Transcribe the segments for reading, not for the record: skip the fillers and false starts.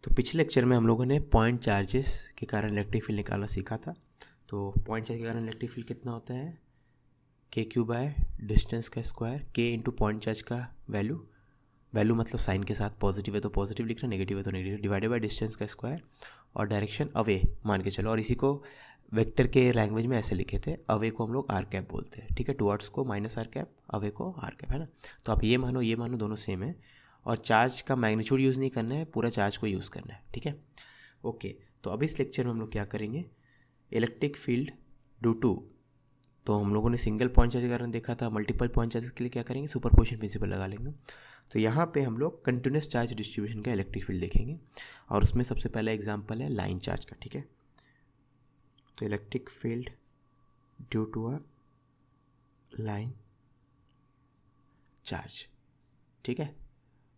तो पिछले लेक्चर में हम लोगों ने पॉइंट चार्जेस के कारण इलेक्ट्रिक फील्ड निकालना सीखा था। तो पॉइंट चार्ज के कारण इलेक्ट्रिक फील्ड कितना होता है, के क्यू बाय डिस्टेंस का स्क्वायर, के इंटू पॉइंट चार्ज का वैल्यू मतलब साइन के साथ, पॉजिटिव है तो पॉजिटिव लिखना, नेगेटिव है तो नेगेटिव, डिवाइडेड बाय डिस्टेंस का स्क्वायर और डायरेक्शन अवे मान के चलो। और इसी को वेक्टर के लैंग्वेज में ऐसे लिखे थे, अवे को हम लोग आर कैप बोलते हैं, ठीक है, टुवर्ड्स को माइनस आर कैप, अवे को आर कैप, है ना। तो आप ये मानो दोनों सेम है। और चार्ज का मैग्नीट्यूड यूज़ नहीं करना है, पूरा चार्ज को यूज़ करना है, ठीक है। ओके, तो अब इस लेक्चर में हम लोग क्या करेंगे, इलेक्ट्रिक फील्ड ड्यू टू, तो हम लोगों ने सिंगल पॉइंट चार्ज के कारण देखा था, मल्टीपल पॉइंट चार्ज के लिए क्या करेंगे, सुपरपोजिशन प्रिंसिपल लगा लेंगे। तो यहाँ पे हम लोग कंटिन्यूस चार्ज डिस्ट्रीब्यूशन का इलेक्ट्रिक फील्ड देखेंगे और उसमें सबसे पहला एग्जांपल है लाइन चार्ज का, ठीक है। तो electric field due to a line charge, ठीक है।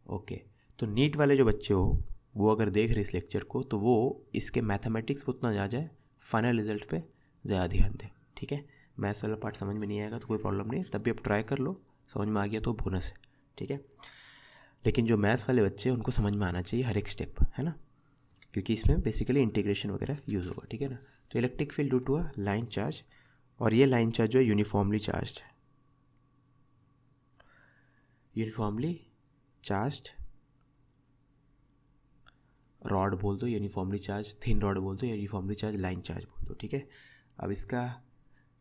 ओके, तो नीट वाले जो बच्चे हो वो अगर देख रहे इस लेक्चर को तो वो इसके मैथमेटिक्स पर उतना जा फाइनल रिजल्ट पे ज़्यादा ध्यान दें, ठीक है। मैथ्स वाला पार्ट समझ में नहीं आएगा तो कोई प्रॉब्लम नहीं, तब भी आप ट्राई कर लो, समझ में आ गया तो बोनस है, ठीक है। लेकिन जो मैथ्स वाले बच्चे हैं उनको समझ में आना चाहिए हर एक स्टेप, है ना, क्योंकि इसमें बेसिकली इंटीग्रेशन वगैरह यूज़ होगा, ठीक है ना। तो electric field due to a line charge, और ये लाइन चार्ज जो है यूनिफॉर्मली चार्ज है, यूनिफॉर्मली चार्ज रॉड बोल दो, यूनिफॉर्मली चार्ज थिन रॉड बोल दो, यूनिफॉर्मली चार्ज लाइन चार्ज बोल दो, ठीक है। अब इसका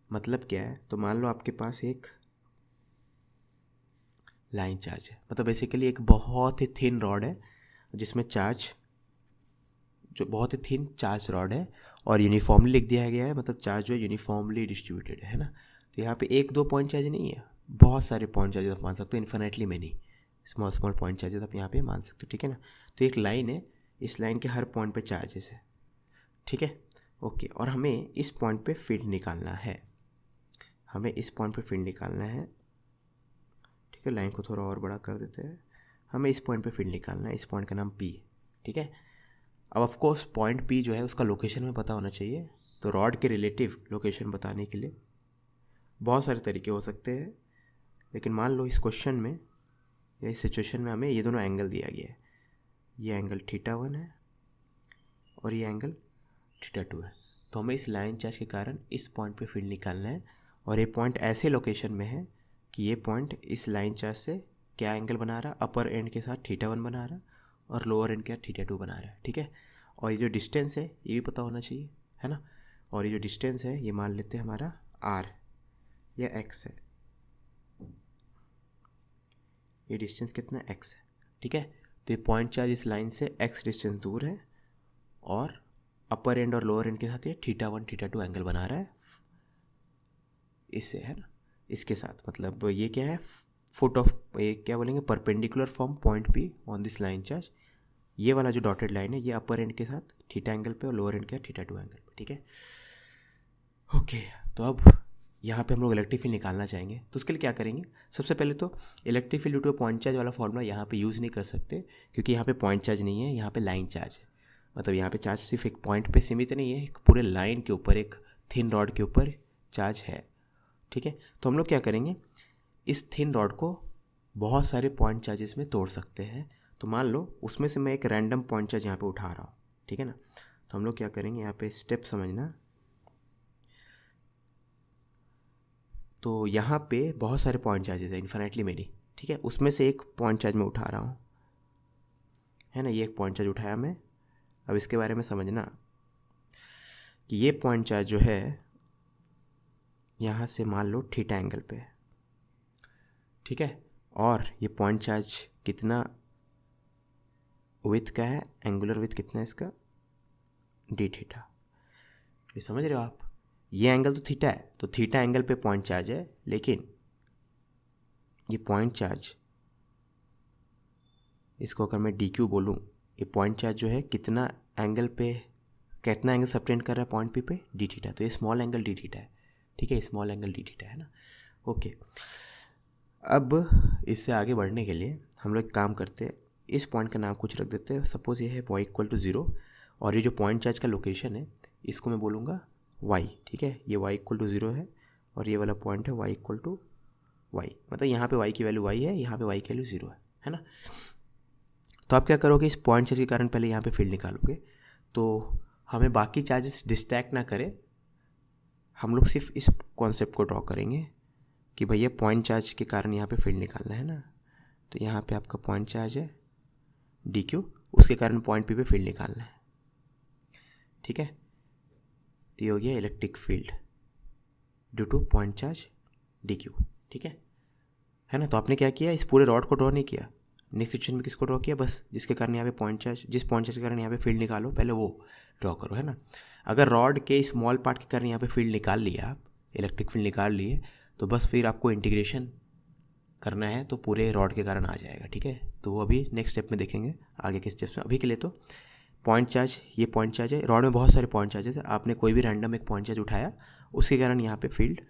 मतलब क्या है, तो मान लो आपके पास एक लाइन चार्ज है, मतलब बेसिकली एक बहुत ही थिन रॉड है जिसमें चार्ज, जो बहुत ही थिन चार्ज रॉड है और यूनिफॉर्मली लिख दिया गया है, मतलब चार्ज जो है यूनिफॉर्मली डिस्ट्रीब्यूटेड है ना। तो यहाँ पे एक दो पॉइंट चार्ज नहीं है, बहुत सारे पॉइंट चार्जेस आप मान सकते हो, infinitely many small point charges आप यहाँ पे मान सकते हो, ठीक है ना। तो एक लाइन है, इस लाइन के हर पॉइंट पे चार्जेस है, ठीक है। ओके, और हमें इस पॉइंट पे फील्ड निकालना है, हमें इस पॉइंट पे फील्ड निकालना है, ठीक है। लाइन को थोड़ा और बड़ा कर देते हैं, हमें इस पॉइंट पे फील्ड निकालना है, इस पॉइंट का नाम पी, ठीक है। अब ऑफ कोर्स पॉइंट पी जो है उसका लोकेशन में पता होना चाहिए, तो रॉड के रिलेटिव लोकेशन बताने के लिए बहुत सारे तरीके हो सकते हैं, लेकिन मान लो इस क्वेश्चन में या इस सिचुएशन में हमें ये दोनों एंगल दिया गया है, ये एंगल θ1 है और ये एंगल θ2 है। तो हमें इस लाइन चार्ज के कारण इस पॉइंट पे फील्ड निकालना है, और ये पॉइंट ऐसे लोकेशन में है कि ये पॉइंट इस लाइन चार्ज से क्या एंगल बना रहा, अपर एंड के साथ θ1 बना रहा और लोअर एंड के साथ θ2 बना रहा है, ठीक है। और ये जो डिस्टेंस है ये भी पता होना चाहिए, है ना। और ये जो डिस्टेंस है ये मान लेते हैं हमारा r या x है, ये डिस्टेंस कितना x है, ठीक है। तो ये पॉइंट चार्ज इस लाइन से x डिस्टेंस दूर है और अपर एंड और लोअर एंड के साथ ये θ1 θ2 एंगल बना रहा है इससे, है ना, इसके साथ। मतलब ये क्या है, फुट ऑफ, ये क्या बोलेंगे, perpendicular from point P on this line charge. ये वाला जो डॉटेड लाइन है ये अपर एंड के साथ थीटा एंगल पे और लोअर एंड के साथ θ2 एंगल पे, ठीक है। ओके, तो अब यहाँ पे हम लोग इलेक्ट्रिक फील्ड निकालना चाहेंगे, तो उसके लिए क्या करेंगे, सबसे पहले तो electric field due two point charge वाला फॉर्मूला यहाँ पे यूज़ नहीं कर सकते, क्योंकि यहाँ पे पॉइंट चार्ज नहीं है, यहाँ पे लाइन चार्ज है। मतलब यहाँ पे चार्ज सिर्फ एक पॉइंट पे सीमित नहीं है, एक पूरे लाइन के ऊपर, एक थिन रॉड के ऊपर चार्ज है, ठीक है। तो हम लोग क्या करेंगे, इस थिन रॉड को बहुत सारे पॉइंट चार्जेस में तोड़ सकते हैं। तो मान लो उसमें से मैं एक रैंडम पॉइंट चार्ज यहाँ पे उठा रहा हूँ, ठीक है ना। तो हम लोग क्या करेंगे, यहाँ पे स्टेप समझना। तो यहाँ पे बहुत सारे पॉइंट चार्जेस है, इन्फिनिटली मेनी, ठीक है। उसमें से एक पॉइंट चार्ज मैं उठा रहा हूँ, है ना, ये एक पॉइंट चार्ज उठाया मैं। अब इसके बारे में समझना कि ये पॉइंट चार्ज जो है यहाँ से मान लो θ एंगल पे, ठीक है। और ये पॉइंट चार्ज कितना विथ का है, एंगुलर विथ कितना है इसका, dθ। ये समझ रहे हो आप, ये एंगल तो थीटा है, तो थीटा एंगल पे पॉइंट चार्ज है, लेकिन ये पॉइंट चार्ज, इसको अगर मैं dq बोलूँ, ये पॉइंट चार्ज जो है कितना एंगल पे, कितना एंगल सबटेंड कर रहा है पॉइंट पी पे, dθ। तो ये स्मॉल एंगल dθ है, ठीक है, स्मॉल एंगल dθ है ना। ओके, अब इससे आगे बढ़ने के लिए हम लोग काम करते हैं, इस पॉइंट का नाम कुछ रख देते हैं, सपोज ये है y=0, और ये जो पॉइंट चार्ज का लोकेशन है इसको मैं बोलूँगा y, ठीक है। ये y=0 है और ये वाला पॉइंट है y=y, मतलब यहाँ पे y की वैल्यू y है, यहाँ पे y की वैल्यू 0 है ना। तो आप क्या करोगे, इस पॉइंट चार्ज के कारण पहले यहाँ पे फील्ड निकालोगे, तो हमें बाकी चार्जेस डिस्ट्रैक्ट ना करें, हम लोग सिर्फ इस कॉन्सेप्ट को ड्रॉ करेंगे कि भैया पॉइंट चार्ज के कारण यहाँ पे फील्ड निकालना है ना। तो यहाँ पे आपका पॉइंट चार्ज है डी क्यू, उसके कारण पॉइंट पी पे फील्ड निकालना है, ठीक है। तो ये हो गया electric field due two point charge D Q, ठीक है ना। तो आपने क्या किया, इस पूरे रॉड को ड्रॉ नहीं किया, नेक्स्ट सिचुएशन में किसको ड्रॉ किया, बस जिसके कारण यहाँ पे पॉइंट चार्ज, जिस पॉइंट चार्ज के कारण यहाँ पे फील्ड निकालो पहले वो ड्रॉ करो, है ना। अगर रॉड के स्मॉल पार्ट के कारण यहाँ पे फील्ड निकाल लिया, आप इलेक्ट्रिक फील्ड निकाल लिए, तो बस फिर आपको इंटीग्रेशन करना है तो पूरे रॉड के कारण आ जाएगा, ठीक है। तो वो अभी नेक्स्ट स्टेप में देखेंगे आगे के स्टेप्स में। अभी के लिए तो पॉइंट चार्ज, ये पॉइंट चार्ज है, रॉड में बहुत सारे पॉइंट चार्जेस है, आपने कोई भी रैंडम एक पॉइंट चार्ज उठाया, उसके कारण यहाँ पे फील्ड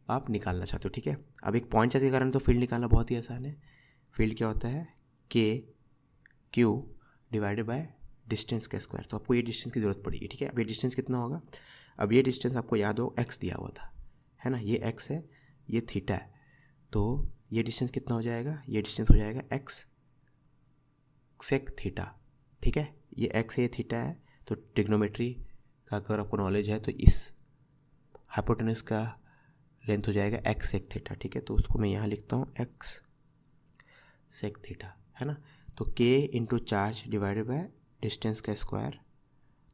आप निकालना चाहते हो, ठीक है। अब एक पॉइंट चार्ज के कारण तो फील्ड निकालना बहुत ही आसान है। फील्ड क्या होता है, के क्यू डिवाइडेड बाय डिस्टेंस का स्क्वायर। तो आपको ये डिस्टेंस की ज़रूरत पड़ेगी, ठीक है। अब ये डिस्टेंस कितना होगा, अब ये डिस्टेंस आपको याद हो एक्स दिया हुआ था, है ना, ये एक्स है, ये थीटा है, तो ये डिस्टेंस कितना हो जाएगा, ये डिस्टेंस हो जाएगा एक्स सेक थीटा, ठीक है। ये एक्स है, ये थीटा है, तो ट्रिग्नोमेट्री का अगर आपको नॉलेज है तो इस हाइपोटेनस का लेंथ हो जाएगा एक्स सेक थीटा, ठीक है। तो उसको मैं यहाँ लिखता हूँ एक्स सेक थीटा, है ना। तो के into charge divided by distance का स्क्वायर,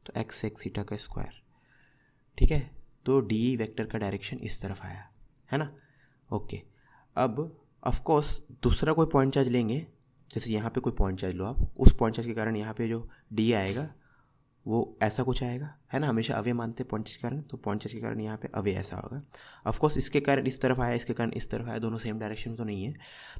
तो एक्स सेक थीटा का स्क्वायर, ठीक है। तो डी वेक्टर का डायरेक्शन इस तरफ आया, है ना। ओके, अब ऑफ कोर्स दूसरा कोई पॉइंट चार्ज लेंगे, जैसे यहाँ पे कोई पॉइंट चार्ज लो आप, उस पॉइंट चार्ज के कारण यहाँ पे जो डी आएगा वो ऐसा कुछ आएगा, है ना। हमेशा अवे मानते हैं पॉइंट चार्ज के कारण, तो पॉइंट चार्ज के कारण यहाँ पे अवे ऐसा होगा। ऑफ कोर्स इसके कारण इस तरफ आया, इसके कारण इस तरफ आया, दोनों सेम डायरेक्शन में तो नहीं है।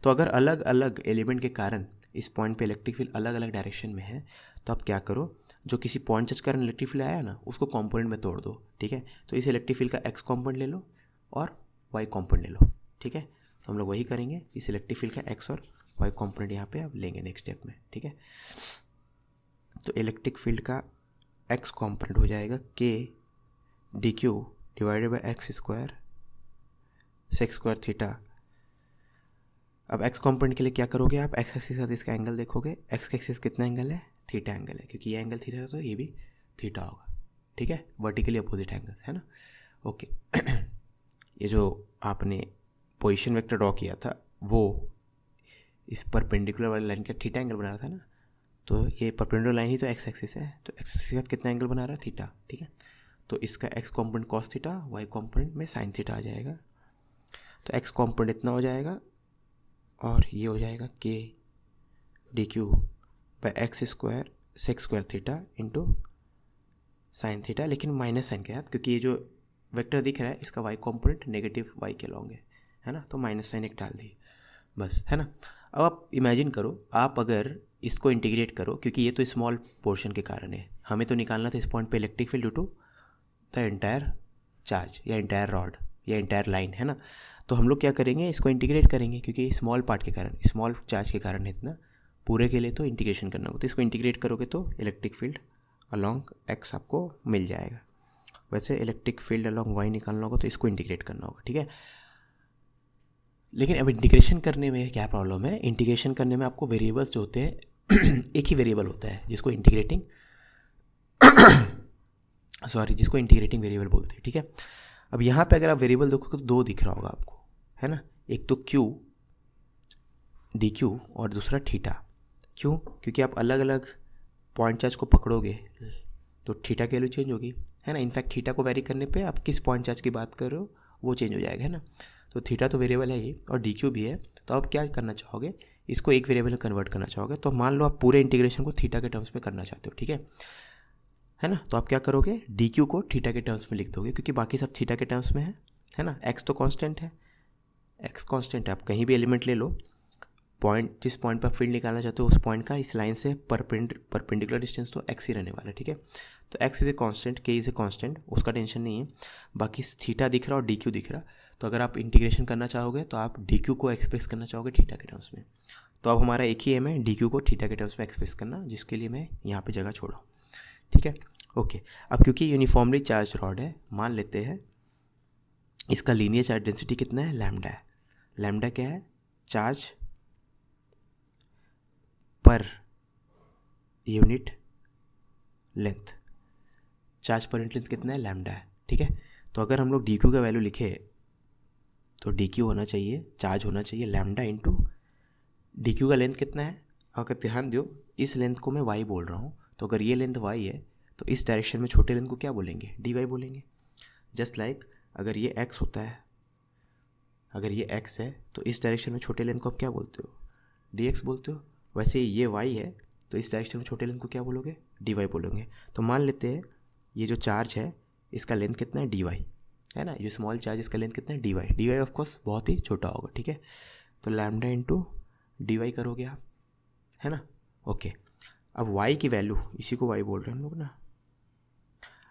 तो अगर अलग अलग एलिमेंट के कारण इस पॉइंट पे इलेक्ट्रिक फील्ड अलग अलग डायरेक्शन में है, तो आप क्या करो, जो किसी पॉइंट चार्ज के कारण इलेक्ट्रिक फील्ड आया ना, उसको कॉम्पोनेंट में तोड़ दो, ठीक है। तो इस इलेक्ट्रिक फील्ड का एक्स कॉम्पोनेंट ले लो और वाई कॉम्पोनेंट ले लो, ठीक है। तो हम लोग वही करेंगे, इस इलेक्ट्रिक फील्ड का एक्स और वाई कॉम्पोनेंट यहाँ पे अब लेंगे नेक्स्ट स्टेप में, ठीक है। तो इलेक्ट्रिक फील्ड का एक्स कॉम्पोनेंट हो जाएगा k d q divided by x square sec square theta. अब एक्स कॉम्पोनेंट के लिए क्या करोगे आप, एक्स एक्सिस के साथ इसका एंगल देखोगे, एक्स के एक्सिस कितना एंगल है, थीटा एंगल है, क्योंकि ये एंगल थीटा है तो ये भी थीटा होगा, ठीक है। वर्टिकली अपोजिट एंगल्स, है ना। ओके ये जो आपने पोजीशन वेक्टर ड्रॉ किया था वो इस परपेंडिकुलर वाली लाइन का थीटा एंगल बना रहा था ना, तो ये परपेंडिकुलर लाइन ही तो एक्स एक्सिस है, तो एक्स एक्सिस के साथ कितना एंगल बना रहा है, थीटा, ठीक है। तो इसका x component cos theta, y component में साइन थीटा आ जाएगा। तो एक्स कॉम्पोनेंट इतना हो जाएगा और ये हो जाएगा k d q by x square sec square theta into sine theta, लेकिन माइनस साइन के साथ, क्योंकि ये जो वेक्टर दिख रहा है इसका वाई कॉम्पोनेंट नेगेटिव वाई के लॉन्ग है ना, तो माइनस साइन एक डाल दी बस, है ना। अब आप इमेजिन करो, आप अगर इसको इंटीग्रेट करो, क्योंकि ये तो स्मॉल पोर्शन के कारण है, हमें तो निकालना था इस पॉइंट पे electric field due to the entire charge या एंटायर रॉड या एंटायर लाइन, है ना। तो हम लोग क्या करेंगे, इसको इंटीग्रेट करेंगे, क्योंकि स्मॉल पार्ट के कारण, स्मॉल चार्ज के कारण है इतना, पूरे के लिए तो इंटीग्रेशन करना होगा। तो इसको इंटीग्रेट करोगे तो इलेक्ट्रिक फील्ड अलॉन्ग एक्स आपको मिल जाएगा। वैसे इलेक्ट्रिक फील्ड अलॉन्ग वाई निकालना होगा तो इसको इंटीग्रेट करना होगा, ठीक है। लेकिन अब इंटीग्रेशन करने में क्या प्रॉब्लम है, इंटीग्रेशन करने में आपको वेरिएबल्स जो होते हैं एक ही वेरिएबल होता है जिसको इंटीग्रेटिंग जिसको इंटीग्रेटिंग वेरिएबल बोलते हैं, ठीक है। अब यहाँ पे अगर आप वेरिएबल देखोगे तो दो दिख रहा होगा आपको, है ना, एक तो क्यू डी क्यू और दूसरा थीटा। क्यों, क्योंकि आप अलग अलग पॉइंट चार्ज को पकड़ोगे तो थीटा की वैल्यू चेंज होगी, है ना। इनफैक्ट थीटा को वेरी करने पे आप किस पॉइंट चार्ज की बात कर रहे हो वो चेंज हो जाएगा, है ना। तो थीटा तो वेरिएबल है ये और डी क्यू भी है। तो आप क्या करना चाहोगे, इसको एक वेरिएबल में कन्वर्ट करना चाहोगे, तो मान लो आप पूरे इंटीग्रेशन को थीटा के टर्म्स में करना चाहते हो, ठीक है ना। तो आप क्या करोगे, डी क्यू को थीटा के टर्म्स में लिख दोगे, क्योंकि बाकी सब थीटा के टर्म्स में है ना। एक्स तो कांस्टेंट है, एक्स कांस्टेंट है, आप कहीं भी एलिमेंट ले लो, पॉइंट जिस पॉइंट पर फील्ड निकालना चाहते हो उस पॉइंट का इस लाइन से परपेंडिकुलर डिस्टेंस तो एक्स ही रहने वाला है, ठीक है। तो एक्स इज ए कांस्टेंट, के इज ए कांस्टेंट, उसका टेंशन नहीं है। बाकी थीटा दिख रहा और डी क्यू दिख रहा, तो अगर आप इंटीग्रेशन करना चाहोगे तो आप डी क्यू को एक्सप्रेस करना चाहोगे थीटा के टर्म्स में। तो अब हमारा एक ही एम है, डी क्यू को थीटा के टर्म्स में एक्सप्रेस करना, जिसके लिए मैं यहाँ पे जगह छोड़ा, ठीक है। ओके, अब क्योंकि यूनिफॉर्मली चार्ज रॉड है, मान लेते हैं इसका लीनियर चार्ज डेंसिटी कितना है, लैम्डा है। लैम्डा क्या है, charge per unit length, charge per unit length कितना है, लैम्डा है, ठीक है। तो अगर हम लोग डी क्यू का वैल्यू लिखे तो डी क्यू होना चाहिए, चार्ज होना चाहिए लैम्डा इंटू डी क्यू का लेंथ कितना है। अगर ध्यान दो, इस लेंथ को मैं वाई बोल रहा हूँ, तो अगर ये लेंथ वाई है तो इस डायरेक्शन में छोटे लेंथ को क्या बोलेंगे, डी वाई बोलेंगे। जस्ट लाइक अगर ये एक्स होता है, अगर ये एक्स है तो इस डायरेक्शन में छोटे लेंथ को आप क्या बोलते हो, डी एक्स बोलते हो। वैसे ये वाई है तो इस डायरेक्शन में छोटे लेंथ को क्या बोलोगे, डी वाई बोलोगे। तो मान लेते हैं ये जो चार्ज है इसका लेंथ कितना है, डी वाई है ना, ये स्मॉल चार्ज इसका लेंथ कितना है, d y. D y of course बहुत ही छोटा होगा, ठीक है। तो लैम्डा इंटू डी वाई करोगे आप, है ना। ओके, अब वाई की वैल्यू, इसी को वाई बोल रहे हैं हम लोग ना।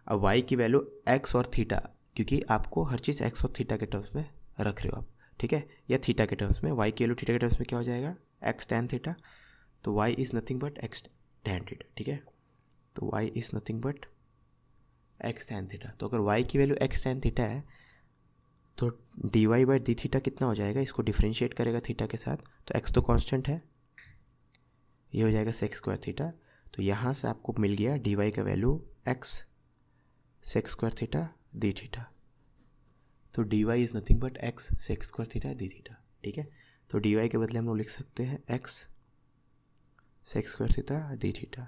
अब वाई की वैल्यू एक्स और थीटा, क्योंकि आपको हर चीज़ एक्स और थीटा के टर्म्स में रख रहे हो आप, ठीक है, या थीटा के टर्म्स में। वाई की वैल्यू थीटा के टर्म्स में क्या हो जाएगा, एक्स टैन थीटा। तो y is nothing but x tan theta, ठीक है। तो y is nothing but x tan theta. तो अगर वाई की वैल्यू एक्स टैन थीटा है तो d y by d theta कितना हो जाएगा, इसको डिफ्रेंशिएट करेगा थीटा के साथ, तो एक्स तो कांस्टेंट है, ये हो जाएगा सेक्स स्क्वायर थीटा। तो यहाँ से आपको मिल गया डी वाई का value x sec square theta d theta. तो d y is nothing but x sec square theta d theta, ठीक है। तो डी वाई के बदले हम लोग लिख सकते हैं x sec square theta d theta.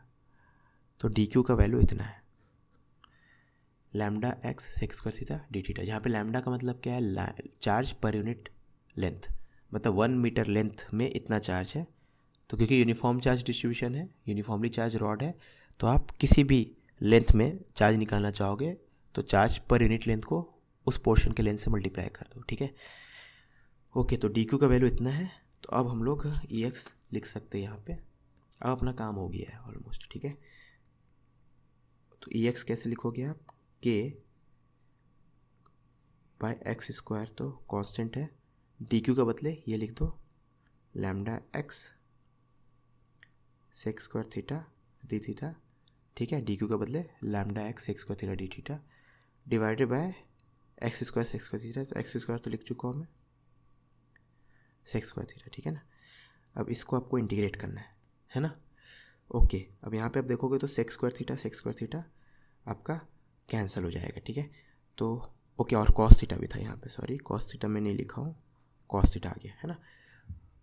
तो डी क्यू का वैल्यू इतना है, lambda x sec square theta d theta, जहाँ पे लैम्डा का मतलब क्या है, चार्ज पर यूनिट लेंथ, मतलब 1 मीटर लेंथ में इतना चार्ज है। तो क्योंकि यूनिफॉर्म चार्ज डिस्ट्रीब्यूशन है, यूनिफॉर्मली चार्ज रॉड है, तो आप किसी भी लेंथ में चार्ज निकालना चाहोगे तो चार्ज पर यूनिट लेंथ को उस पोर्शन के लेंथ से मल्टीप्लाई कर दो, ठीक है। ओके, तो डी क्यू का वैल्यू इतना है। तो अब हम लोग ई एक्स लिख सकते हैं यहाँ पे। अब अपना काम हो गया है ऑलमोस्ट, ठीक है। तो ई एक्स कैसे लिखोगे आप, के बाय एक्स स्क्वायर तो कांस्टेंट है, डी क्यू का बदले ये लिख दो lambda x sec square theta d theta, ठीक है। डी क्यू का बदले lambda x sec square theta d theta divided by x square sex square theta. तो एक्स स्क्वायर तो लिख चुका हूँ मैं, सेक्स स्क्वायर थीटा, ठीक है ना। अब इसको आपको इंटीग्रेट करना है ना। ओके, अब यहाँ पे आप देखोगे तो सेक्स स्क्वायर थीटा आपका कैंसिल हो जाएगा, ठीक है। तो ओके, और कॉस थीटा भी था यहाँ पे, सॉरी कॉस थीटा मैं नहीं लिखा हूँ, कॉस थीटा आ गया, है ना।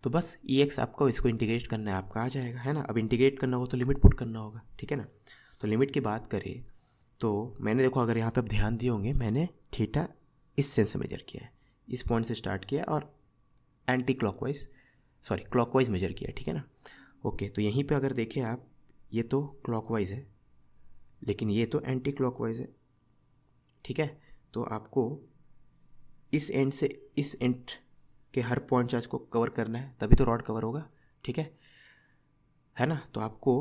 तो बस ई एक्स आपको इसको इंटीग्रेट करना है, आपका आ जाएगा, है ना। अब इंटीग्रेट करना होगा तो लिमिट पुट करना होगा, ठीक है ना। तो लिमिट की बात करें तो मैंने देखो, अगर यहाँ पे आप ध्यान दिए होंगे, मैंने थीटा इस सेंस से मेजर किया है, इस पॉइंट से स्टार्ट किया और anticlockwise sorry clockwise measure किया है, ठीक है ना। ओके, तो यहीं पे अगर देखें आप, ये तो क्लॉकवाइज है लेकिन ये तो एंटी क्लॉकवाइज है, ठीक है। तो आपको इस एंड से इस एंड के हर पॉइंट चार्ज को कवर करना है, तभी तो रॉड कवर होगा, ठीक है ना। तो आपको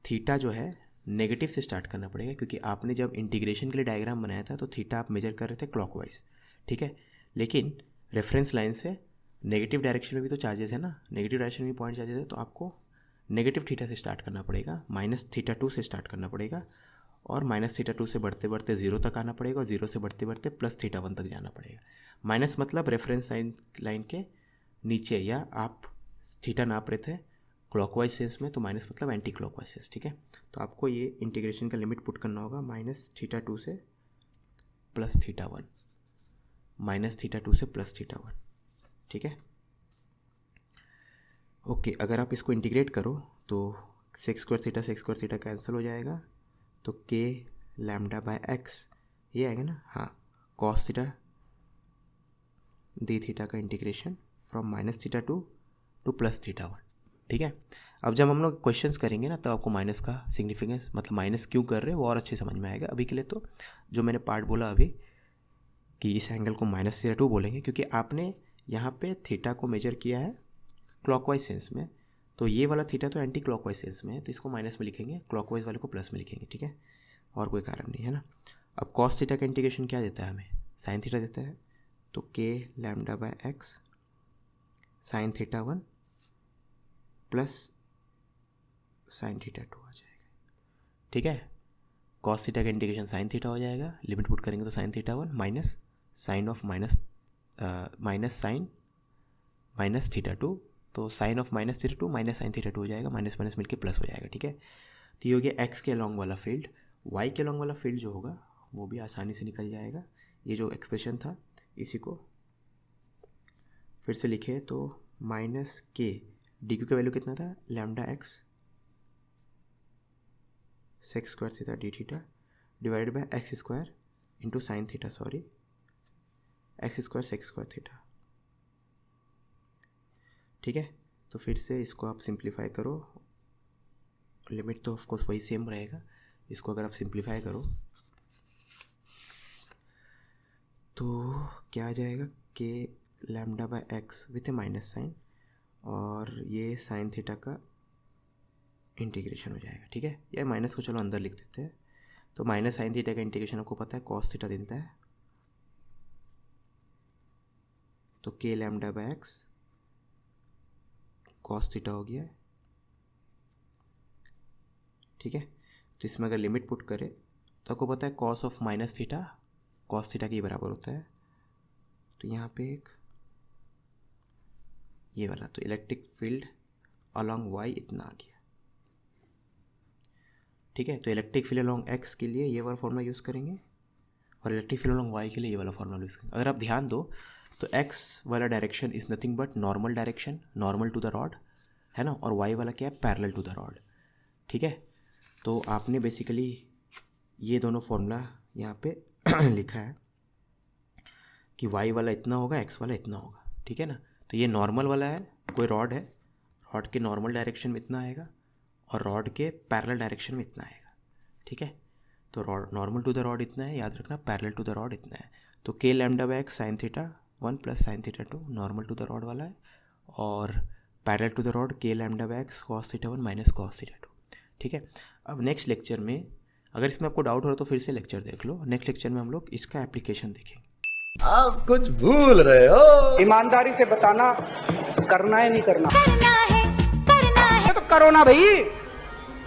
थीटा जो है नेगेटिव से स्टार्ट करना पड़ेगा, क्योंकि आपने जब इंटीग्रेशन के लिए डायग्राम बनाया था तो थीटा आप मेजर कर रहे थे क्लॉकवाइज, ठीक है। लेकिन रेफरेंस लाइन से नेगेटिव डायरेक्शन में भी तो चार्जेस है ना, नेगेटिव डायरेक्शन में पॉइंट चार्जेस है, तो आपको नेगेटिव थीटा से स्टार्ट करना पड़ेगा, -θ2 से स्टार्ट करना पड़ेगा, और -θ2 से बढ़ते बढ़ते 0 तक आना पड़ेगा, और 0 से बढ़ते बढ़ते +θ1 तक जाना पड़ेगा। माइनस मतलब रेफरेंस लाइन के नीचे, या आप थीटा नाप रहे थे क्लॉकवाइज सेंस में तो माइनस मतलब एंटी क्लॉकवाइज सेंस, ठीक है। तो आपको ये इंटीग्रेशन का लिमिट पुट करना होगा -θ2 से +θ1, -θ2 से +θ1, ठीक है। ओके, अगर आप इसको इंटीग्रेट करो तो सेक्स स्क्वायर थीटा कैंसिल हो जाएगा, तो के लैम्डा बाय एक्स ये आएगा ना, हाँ, कॉस थीटा डी थीटा का इंटीग्रेशन फ्रॉम -θ2 टू +θ1, ठीक है। अब जब हम लोग क्वेश्चंस करेंगे ना, तब आपको माइनस का सिग्निफिकेंस, मतलब माइनस क्यों कर रहे हैं, वो और अच्छे समझ में आएगा। अभी के लिए तो जो मैंने पार्ट बोला अभी कि इस एंगल को -θ2 बोलेंगे, क्योंकि आपने यहाँ पे थीटा को मेजर किया है क्लॉकवाइज सेंस में, तो ये वाला थीटा तो एंटी क्लॉकवाइज सेंस में है, तो इसको माइनस में लिखेंगे, क्लॉकवाइज वाले को प्लस में लिखेंगे, ठीक है। और कोई कारण नहीं है ना। अब कॉस थीटा का इंटीग्रेशन क्या देता है हमें, साइन थीटा देता है, तो के lambda by x sine θ1 plus sine θ2 आ जाएगा, ठीक है। कॉस थीटा का इंटीग्रेशन साइन थीटा हो जाएगा, लिमिट पुट करेंगे तो sine θ1 minus sine of minus sine -θ2, तो साइन ऑफ -θ2 माइनस साइन θ2 हो जाएगा, माइनस माइनस मिलके प्लस हो जाएगा, ठीक है। तो ये हो गया एक्स के अलॉन्ग वाला फील्ड। वाई के अलॉन्ग वाला फील्ड जो होगा वो भी आसानी से निकल जाएगा। ये जो एक्सप्रेशन था इसी को फिर से लिखे तो माइनस के डी क्यू का वैल्यू कितना था, lambda x sec square theta d theta divided by x square into sine theta, sorry x square sex square theta. ठीक है, तो फिर से इसको आप सिंप्लीफाई करो, लिमिट तो ऑफकोर्स वही सेम रहेगा। इसको अगर आप सिंप्लीफाई करो तो क्या आ जाएगा, k lambda by x with a minus sine और ये साइन थीटा का इंटीग्रेशन हो जाएगा। ठीक है, या माइनस को चलो अंदर लिख देते हैं। तो माइनस साइन थीटा का इंटीग्रेशन आपको पता है कॉस थीटा देता है, तो के lambda by x cos theta हो गया। ठीक है, तो इसमें अगर लिमिट पुट करें तो आपको पता है cos of minus theta cos theta के बराबर होता है। तो यहाँ पे एक ये वाला, तो इलेक्ट्रिक फील्ड अलॉन्ग वाई इतना आ गया। ठीक है, तो इलेक्ट्रिक फील्ड अलॉन्ग एक्स के लिए ये वाला फॉर्मूला यूज़ करेंगे और इलेक्ट्रिक फील्ड अलॉन्ग वाई के लिए ये वाला फॉर्मूला यूज़ करेंगे। अगर आप ध्यान दो तो एक्स वाला direction is nothing but normal direction, normal to the rod, है ना, और वाई वाला क्या है, पैरेलल टू द रॉड। ठीक है, तो आपने बेसिकली ये दोनों फॉर्मूला यहाँ पे लिखा है कि वाई वाला इतना होगा, एक्स वाला इतना होगा। ठीक है ना, तो ये नॉर्मल वाला है, कोई रॉड है, रॉड के नॉर्मल डायरेक्शन में इतना आएगा और रॉड के पैरेलल डायरेक्शन में इतना आएगा। ठीक है, तो rod normal to the rod इतना है, याद रखना, पैरेलल टू द रॉड इतना है। तो के lambda by x sine theta 1 plus sine theta 2 normal to the rod वाला है, और parallel to the rod k lambda by x cos theta 1 minus cos theta 2। ठीक है, अब नेक्स्ट लेक्चर में अगर इसमें आपको डाउट हो रहा तो फिर से लेक्चर देख लो। नेक्स्ट लेक्चर में हम लोग इसका एप्लीकेशन देखेंगे। आप कुछ भूल रहे हो। ईमानदारी से बताना, करना है नहीं करना? करना है तो करो ना भाई,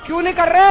क्यों नहीं कर रहे?